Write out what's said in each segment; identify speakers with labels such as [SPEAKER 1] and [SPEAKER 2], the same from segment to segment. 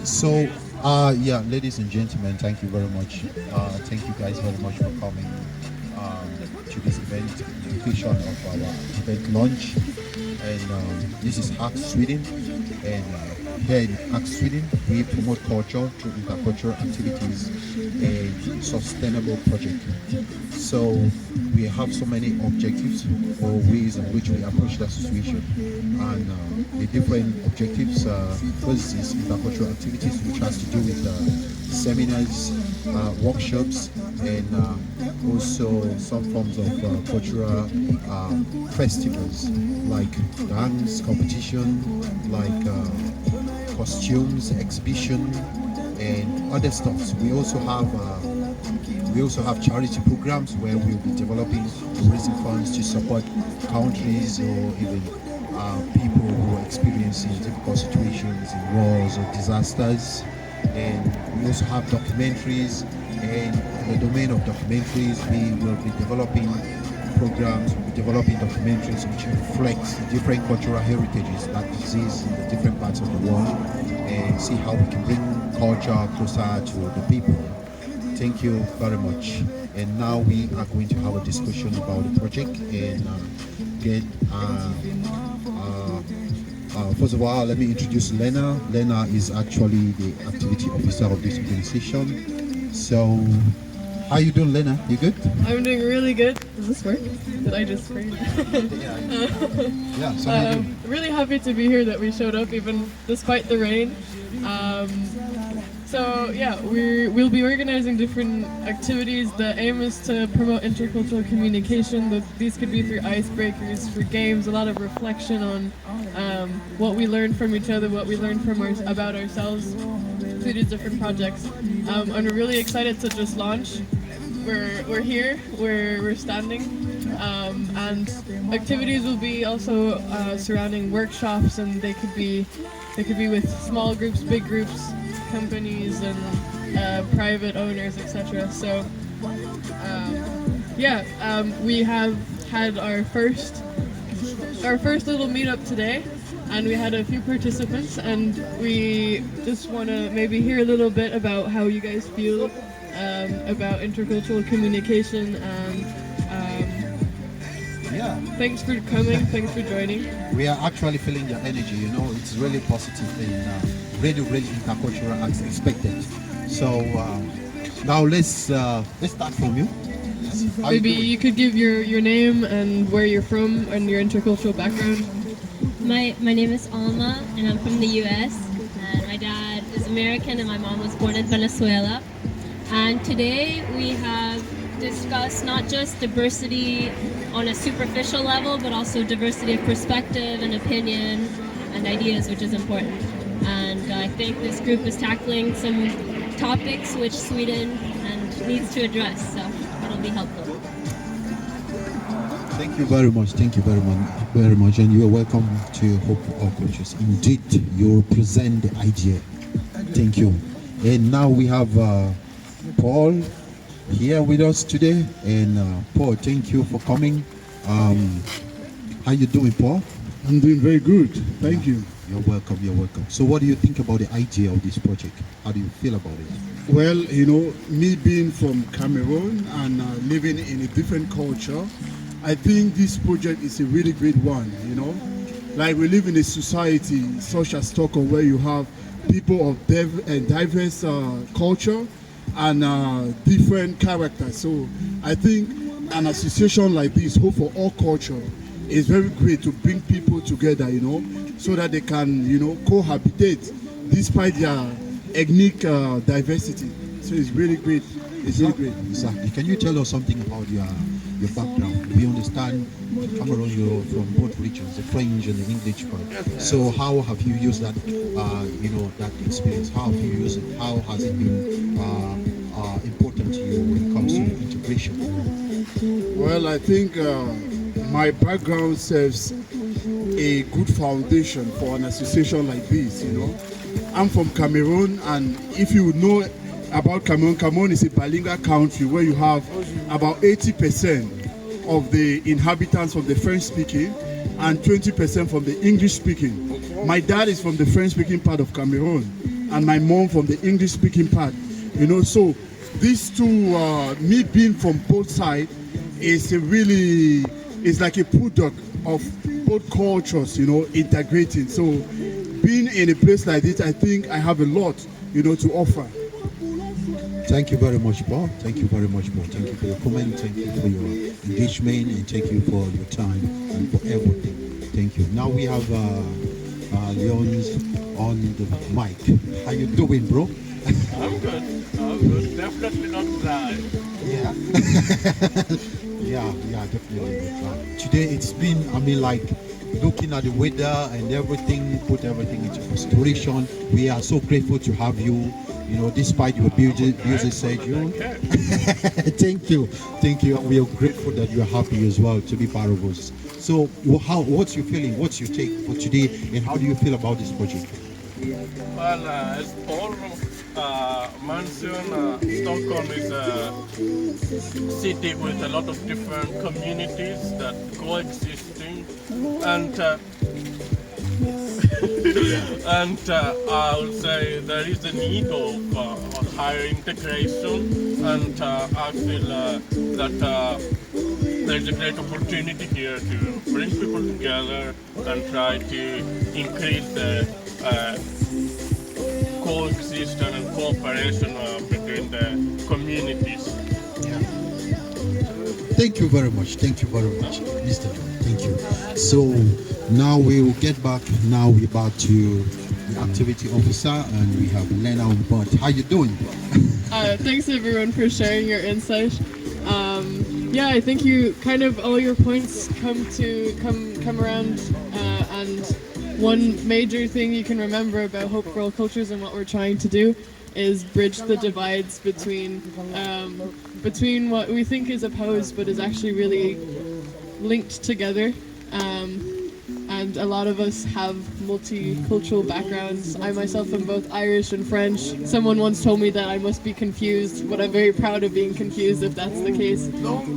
[SPEAKER 1] So, yeah, ladies and gentlemen, thank you very much. Thank you guys very much for coming to this event, the occasion of our event launch. And this is Hack Sweden. And here in Hack Sweden, we promote culture through intercultural activities and sustainable project. So we have so many objectives or ways in which we approach the situation, and the different objectives. First is intercultural activities, which has to do with seminars, workshops, and also some forms of cultural festivals like dance competition, like costumes exhibition, and other stuff. We also have charity programs where we'll be developing, raising funds to support countries or even people who are experiencing difficult situations in wars or disasters. And we also have documentaries, and in the domain of documentaries, we will be developing programs, we'll be developing documentaries which reflect different cultural heritages that exist in the different parts of the world, and see how we can bring culture closer to the people. Thank you very much. And now we are going to have a discussion about the project and get first of all, let me introduce Lena. Lena is actually the activity officer of this organization. So, how you doing, Lena? You good?
[SPEAKER 2] I'm doing really good. Does this work? Did I just scream?
[SPEAKER 1] Yeah. So how you doing?
[SPEAKER 2] Really happy to be here, that we showed up even despite the rain. So yeah, we'll be organizing different activities. The aim is to promote intercultural communication. These could be through icebreakers, for games, a lot of reflection on what we learn from each other, what we learn from about ourselves through these different projects. And we're really excited to just launch. We're here, we're standing, and activities will be also surrounding workshops, and they could be with small groups, big groups, companies, and private owners, etc. So we have had our first little meetup today, and we had a few participants, and we just want to maybe hear a little bit about how you guys feel about intercultural communication, and thanks for coming, thanks for joining.
[SPEAKER 1] We are actually feeling your energy, it's really positive and really intercultural as expected. So now let's start from you.
[SPEAKER 2] Maybe you could give your name and where you're from and your intercultural background.
[SPEAKER 3] My name is Alma, and I'm from the US, and my dad is American and my mom was born in Venezuela. And today we have discussed not just diversity on a superficial level, but also diversity of perspective and opinion and ideas, which is important. And I think this group is tackling some topics which Sweden needs to address, so it'll be helpful.
[SPEAKER 1] Thank you very much. Thank you very much, and you are welcome to Hope for All Cultures. Indeed, you represent the idea. Thank you. And now we have Paul here with us today. And Paul, thank you for coming. How you doing, Paul?
[SPEAKER 4] I'm doing very good. Thank you.
[SPEAKER 1] You're welcome. You're welcome. So, what do you think about the idea of this project? How do you feel about it?
[SPEAKER 4] Well, me being from Cameroon and living in a different culture, I think this project is a really great one, Like, we live in a society such as Stockholm where you have people of diverse culture and different characters. So I think an association like this, Hope for All Culture, is very great to bring people together, so that they can, cohabitate despite their ethnic diversity. So it's really great. It's really great.
[SPEAKER 1] Exactly. Can you tell us something about your background? We understand Cameroon, you're from both regions, the French and the English part. So how have you used that, that experience? How have you used it? How has it been important to you when it comes to integration?
[SPEAKER 4] Well, I think my background serves a good foundation for an association like this, I'm from Cameroon, and if you know about Cameroon is a bilingual country where you have about 80% of the inhabitants from the French-speaking and 20% from the English-speaking. My dad is from the French-speaking part of Cameroon, and my mom from the English speaking part. So these two, me being from both sides, is like a product of both cultures, integrating. So being in a place like this, I think I have a lot, to offer.
[SPEAKER 1] Thank you very much, Paul. Thank you very much, Paul. Thank you for your comment. Thank you for your engagement, and thank you for your time and for everything. Thank you. Now we have Leons on the mic. How you doing, bro?
[SPEAKER 5] I'm good. I'm good. Definitely not dry.
[SPEAKER 1] Yeah. yeah, definitely. Today it's been, looking at the weather and everything, put everything into consideration. We are so grateful to have you, despite your busy schedule. Thank you. We are grateful that you are happy as well to be part of us. So, what's your feeling? What's your take for today, and how do you feel about this project?
[SPEAKER 5] Well, as Paul mentioned, Stockholm is a city with a lot of different communities that coexisting, and I would say there is a need of higher integration, and I feel that there's a great opportunity here to bring people together and try to increase the coexistence and cooperation between the communities.
[SPEAKER 1] Yeah. Thank you very much, Mr. John. Thank you. So now we will get back. Now we're back to the activity officer, and we have Lena on board. How you doing?
[SPEAKER 2] Thanks everyone for sharing your insight. Yeah, I think you kind of all your points come around, and one major thing you can remember about Hope for All Cultures and what we're trying to do is bridge the divides between what we think is opposed but is actually really linked together. And a lot of us have multicultural backgrounds. I myself am both Irish and French. Someone once told me that I must be confused, but I'm very proud of being confused if that's the case,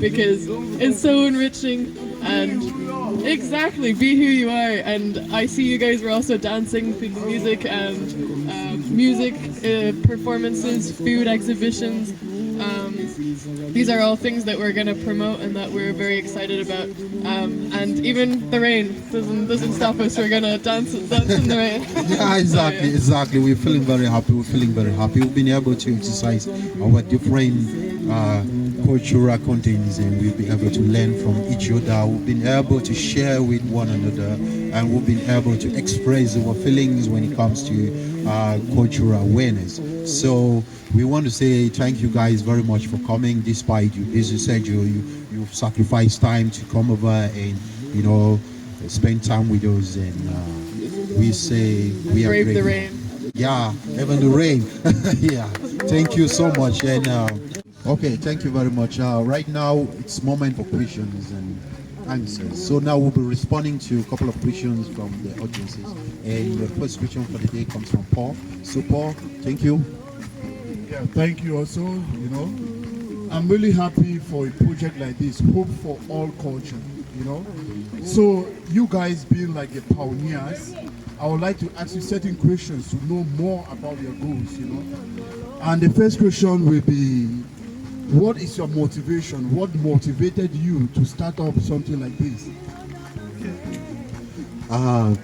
[SPEAKER 2] because it's so enriching. And exactly, be who you are. And I see you guys were also dancing through the music and music performances, food exhibitions. These are all things that we're going to promote and that we're very excited about. And even the rain doesn't stop us. We're going to dance in the rain.
[SPEAKER 1] Yeah, exactly. We're feeling very happy. We've been able to exercise our different cultural contents, and we've been able to learn from each other. We've been able to share with one another, and we've been able to express our feelings when it comes to cultural awareness. So we want to say thank you guys very much for coming, despite your busy schedule. You've sacrificed time to come over and spend time with us, and we say we are
[SPEAKER 2] brave
[SPEAKER 1] grateful.
[SPEAKER 2] the rain.
[SPEAKER 1] Yeah, even the rain. Yeah, thank you so much. And okay, thank you very much. Right now it's moment for questions and answers. So now we'll be responding to a couple of questions from the audiences, and the first question for the day comes from Paul. So Paul, thank you.
[SPEAKER 4] Yeah, thank you also. I'm really happy for a project like this, Hope for All Culture. So you guys being like the pioneers, I would like to ask you certain questions to know more about your goals. And the first question will be, what is your motivation? What motivated you to start up something like this?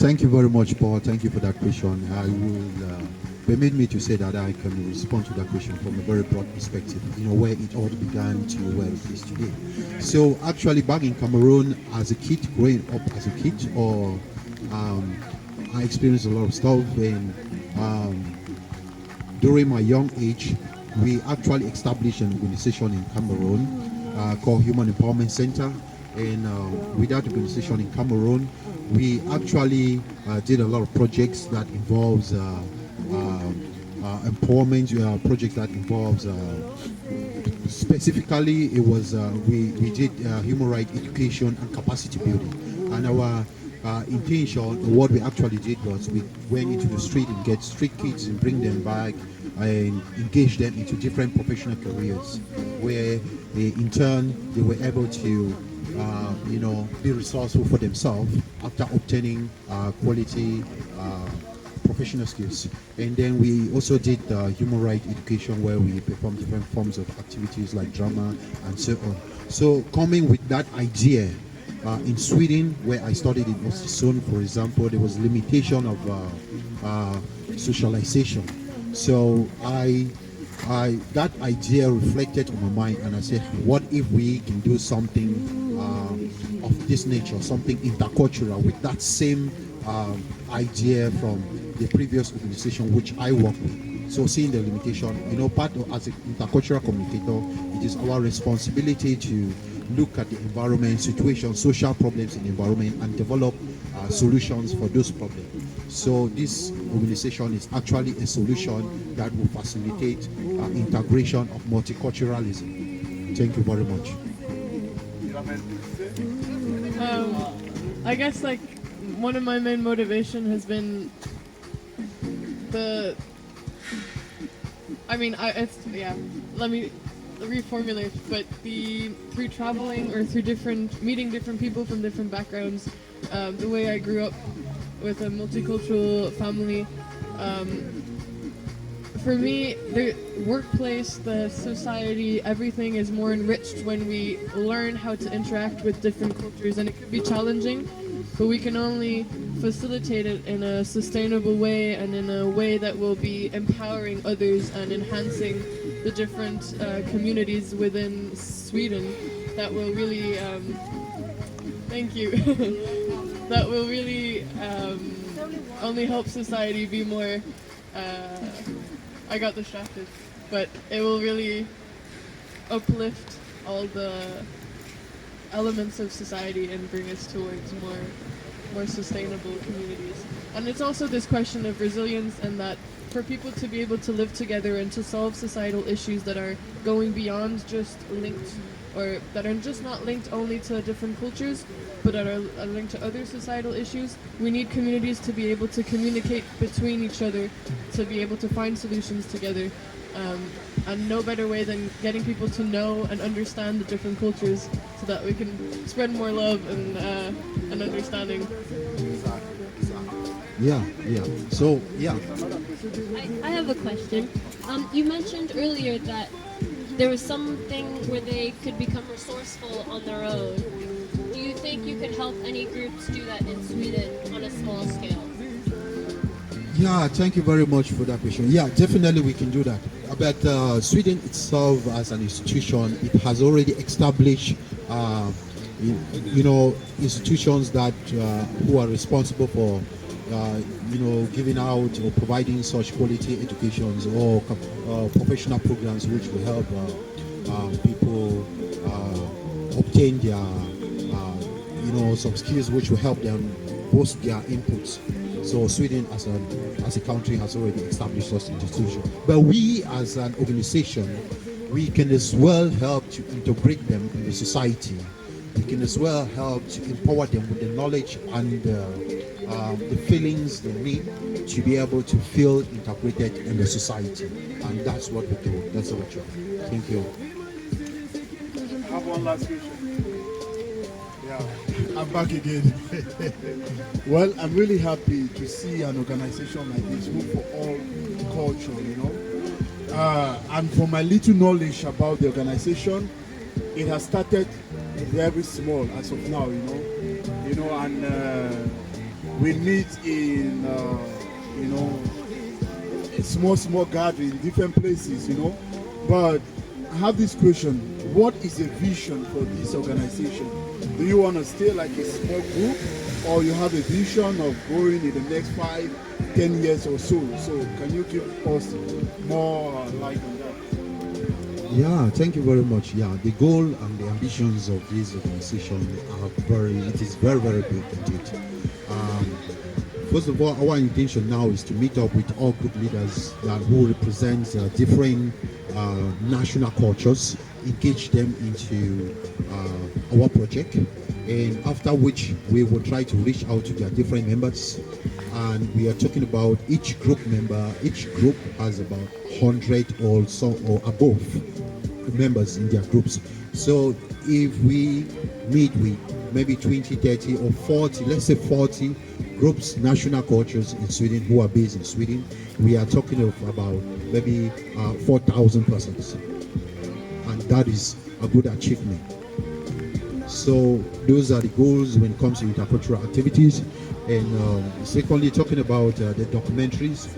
[SPEAKER 1] Thank you very much, Paul. Thank you for that question. I will permit me to say that I can respond to that question from a very broad perspective, where it all began to where it is today. So actually back in Cameroon, growing up as a kid, I experienced a lot of stuff, and during my young age, we actually established an organization in Cameroon called Human Empowerment Center. And with that organization in Cameroon, we actually did a lot of projects that involves empowerment, projects that involves specifically it was we did human rights education and capacity building. And our intention, what we actually did was we went into the street and get street kids and bring them back and engage them into different professional careers, where in turn they were able to be resourceful for themselves after obtaining quality professional skills. And then we also did human rights education, where we perform different forms of activities like drama and so on. So coming with that idea, in Sweden, where I studied in Östersund, for example, there was limitation of socialization. So that idea reflected on my mind, and I said, what if we can do something of this nature, something intercultural, with that same idea from the previous organization which I work with. So seeing the limitation, part of, as an intercultural communicator, it is our responsibility to look at the environment, situation, social problems in the environment, and develop solutions for those problems. So this organization is actually a solution that will facilitate integration of multiculturalism. Thank you very much.
[SPEAKER 2] I guess like one of my main motivation has been let me reformulate, but through traveling or through meeting different people from different backgrounds, the way I grew up with a multicultural family, for me, the workplace, the society, everything is more enriched when we learn how to interact with different cultures, and it could be challenging, but we can only facilitate it in a sustainable way and in a way that will be empowering others and enhancing the different communities within Sweden. That will really, thank you, that will really only help society be more, I got distracted, but it will really uplift all the elements of society and bring us towards more sustainable communities. And it's also this question of resilience, and that for people to be able to live together and to solve societal issues that are going beyond just linked, or that are just not linked only to different cultures, but that are linked to other societal issues, we need communities to be able to communicate between each other, to be able to find solutions together. And no better way than getting people to know and understand the different cultures, so that we can spread more love and understanding.
[SPEAKER 1] Yeah. So, yeah.
[SPEAKER 3] I have a question. You mentioned earlier that there was something where they could become resourceful on their own. Do you think you could help any groups do that in Sweden on a small scale?
[SPEAKER 1] Yeah, thank you very much for that question. Yeah, definitely we can do that. But Sweden itself as an institution, it has already established, institutions that who are responsible for, giving out or providing such quality educations or professional programs which will help people obtain their, some skills which will help them boost their inputs. So Sweden as a country has already established such institutions. But we as an organization, we can as well help to integrate them in the society. We can as well help to empower them with the knowledge and the feelings they need to be able to feel integrated in the society. And that's what we do. That's our job. Thank you.
[SPEAKER 4] I have one last question. I'm back again. Well, I'm really happy to see an organization like this, Hope for All Culture, and from my little knowledge about the organization, it has started very small as of now, and we meet in, a small gathering, different places, but I have this question: what is the vision for this organization? Do you want to stay like a small group, or you have a vision of growing in the next 5-10 years or so? So can you give us more light on that?
[SPEAKER 1] Yeah, thank you very much. Yeah, the goal and the ambitions of this organization are very big indeed. First of all, our intention now is to meet up with all group leaders who represent different national cultures, engage them into our project, and after which we will try to reach out to their different members. And we are talking about each group has about 100 or so or above members in their groups. So if we meet with maybe 20, 30 or 40, let's say 40 groups, national cultures in Sweden who are based in Sweden. We are talking of about maybe 4,000 persons, and that is a good achievement. So those are the goals when it comes to intercultural activities. And secondly, talking about the documentaries,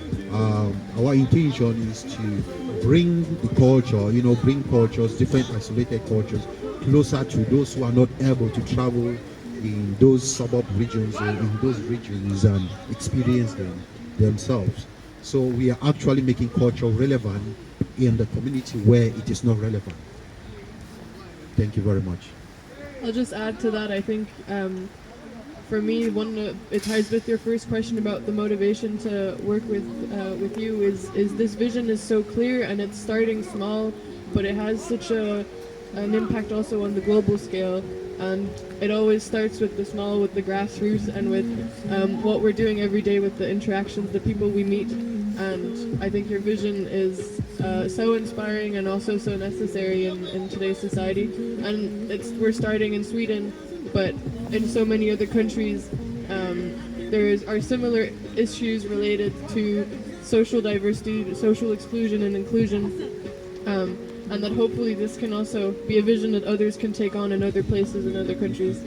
[SPEAKER 1] our intention is to bring the culture, bring cultures, different isolated cultures, closer to those who are not able to travel in those suburb regions or in those regions and experience them themselves. So we are actually making culture relevant in the community where it is not relevant. Thank you very much.
[SPEAKER 2] I'll just add to that. I think for me, it ties with your first question about the motivation to work with you. Is this vision is so clear and it's starting small, but it has such an impact also on the global scale. And it always starts with the small, with the grassroots, and with what we're doing every day with the interactions, the people we meet. And I think your vision is so inspiring and also so necessary in today's society. And we're starting in Sweden, but in so many other countries, there are similar issues related to social diversity, social exclusion and inclusion. And that hopefully this can also be a vision that others can take on in other places and other countries.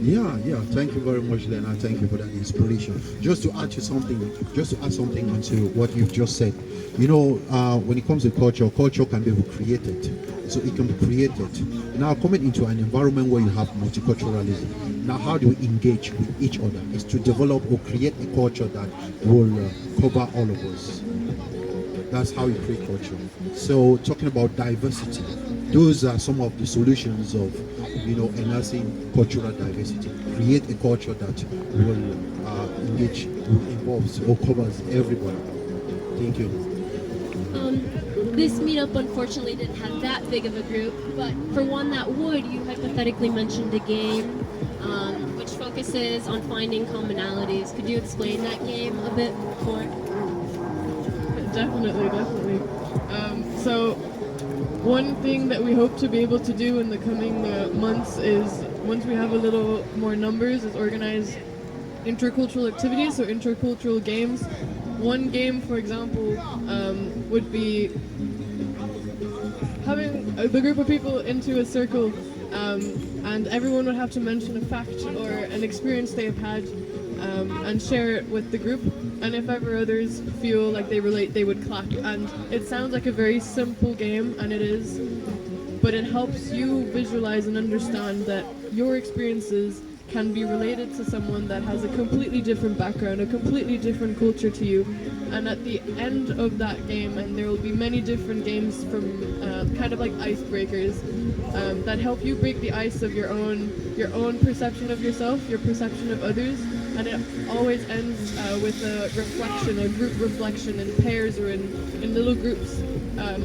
[SPEAKER 1] Yeah. Thank you very much, Lena. Thank you for that inspiration. Just to add something onto what you've just said. When it comes to culture can be recreated. So it can be created. Now, coming into an environment where you have multiculturalism, now how do we engage with each other? Is to develop or create a culture that will cover all of us. That's how you create culture. So talking about diversity, those are some of the solutions of enhancing cultural diversity. Create a culture that will engage, will involve or covers everybody. Thank you.
[SPEAKER 3] This meetup unfortunately didn't have that big of a group, but for one that would, you hypothetically mentioned a game which focuses on finding commonalities. Could you explain that game a bit more?
[SPEAKER 2] Definitely. So one thing that we hope to be able to do in the coming months is, once we have a little more numbers, is organize intercultural activities, so intercultural games. One game, for example, would be having the group of people into a circle, and everyone would have to mention a fact or an experience they have had, and share it with the group. And if ever others feel like they relate, they would clap. And it sounds like a very simple game, and it is, but it helps you visualize and understand that your experiences can be related to someone that has a completely different background, a completely different culture to you. And at the end of that game, and there will be many different games from kind of like icebreakers that help you break the ice of your own perception of yourself, your perception of others. And it always ends with a reflection, a group reflection in pairs or in little groups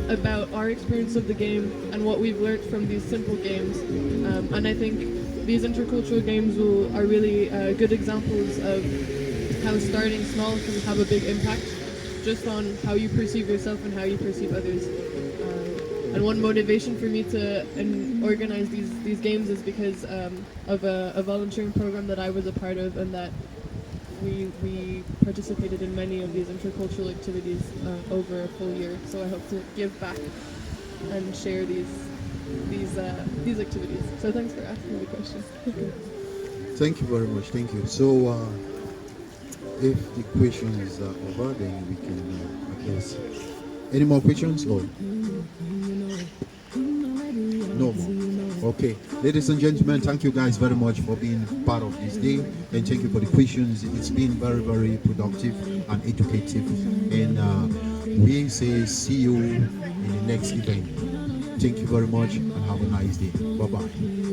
[SPEAKER 2] about our experience of the game and what we've learned from these simple games. And I think these intercultural games are really good examples of how starting small can have a big impact just on how you perceive yourself and how you perceive others. And one motivation for me to organize these games is because of a volunteering program that I was a part of, and that we participated in many of these intercultural activities over a full year. So I hope to give back and share these activities. So thanks for asking the question.
[SPEAKER 1] Thank you very much. Thank you. So if the question is over, then we can, I guess. Any more questions? Or no more? Okay. Ladies and gentlemen, thank you guys very much for being part of this day, and thank you for the questions. It's been very, very productive and educative. And we say see you in the next event. Thank you very much and have a nice day. Bye-bye.